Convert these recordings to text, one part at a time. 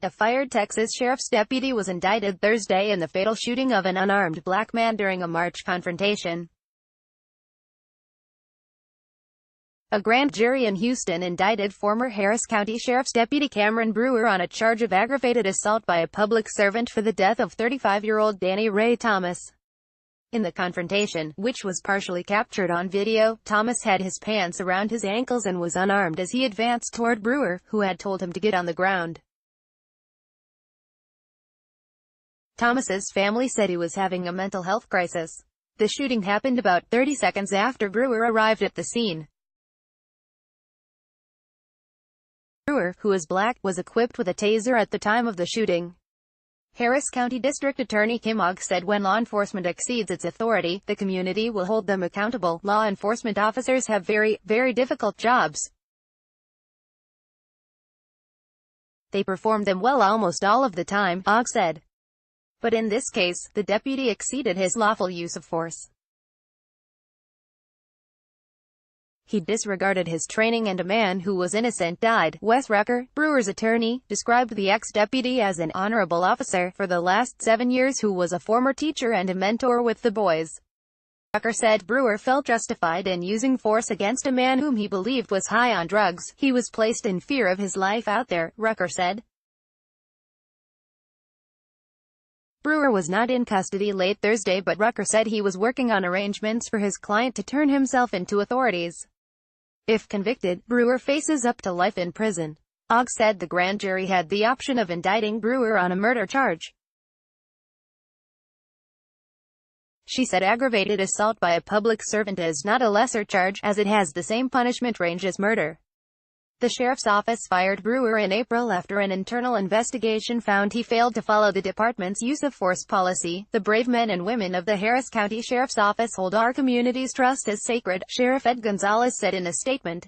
A fired Texas sheriff's deputy was indicted Thursday in the fatal shooting of an unarmed black man during a March confrontation. A grand jury in Houston indicted former Harris County Sheriff's Deputy Cameron Brewer on a charge of aggravated assault by a public servant for the death of 35-year-old Danny Ray Thomas. In the confrontation, which was partially captured on video, Thomas had his pants around his ankles and was unarmed as he advanced toward Brewer, who had told him to get on the ground. Thomas's family said he was having a mental health crisis. The shooting happened about 30 seconds after Brewer arrived at the scene. Brewer, who is black, was equipped with a taser at the time of the shooting. Harris County District Attorney Kim Ogg said when law enforcement exceeds its authority, the community will hold them accountable. Law enforcement officers have very, very difficult jobs. They perform them well almost all of the time, Ogg said. But in this case, the deputy exceeded his lawful use of force. He disregarded his training and a man who was innocent died. Wes Rucker, Brewer's attorney, described the ex-deputy as an honorable officer for the last 7 years who was a former teacher and a mentor with the boys. Rucker said Brewer felt justified in using force against a man whom he believed was high on drugs. He was placed in fear of his life out there, Rucker said. Brewer was not in custody late Thursday, but Rucker said he was working on arrangements for his client to turn himself into authorities. If convicted, Brewer faces up to life in prison. Ogg said the grand jury had the option of indicting Brewer on a murder charge. She said aggravated assault by a public servant is not a lesser charge, as it has the same punishment range as murder. The sheriff's office fired Brewer in April after an internal investigation found he failed to follow the department's use of force policy. The brave men and women of the Harris County Sheriff's Office hold our community's trust as sacred, Sheriff Ed Gonzalez said in a statement.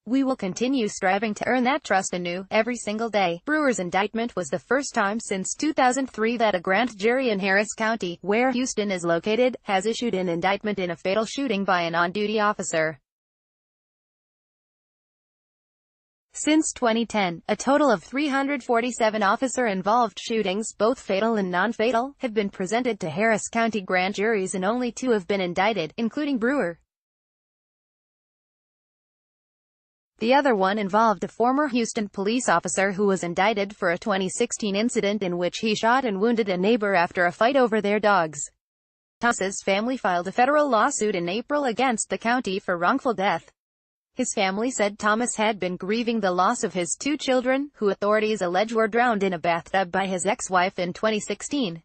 We will continue striving to earn that trust anew, every single day. Brewer's indictment was the first time since 2003 that a grand jury in Harris County, where Houston is located, has issued an indictment in a fatal shooting by an on-duty officer. Since 2010, a total of 347 officer-involved shootings, both fatal and non-fatal, have been presented to Harris County grand juries and only 2 have been indicted, including Brewer. The other one involved a former Houston police officer who was indicted for a 2016 incident in which he shot and wounded a neighbor after a fight over their dogs. Thomas's family filed a federal lawsuit in April against the county for wrongful death. His family said Thomas had been grieving the loss of his 2 children, who authorities allege were drowned in a bathtub by his ex-wife in 2016.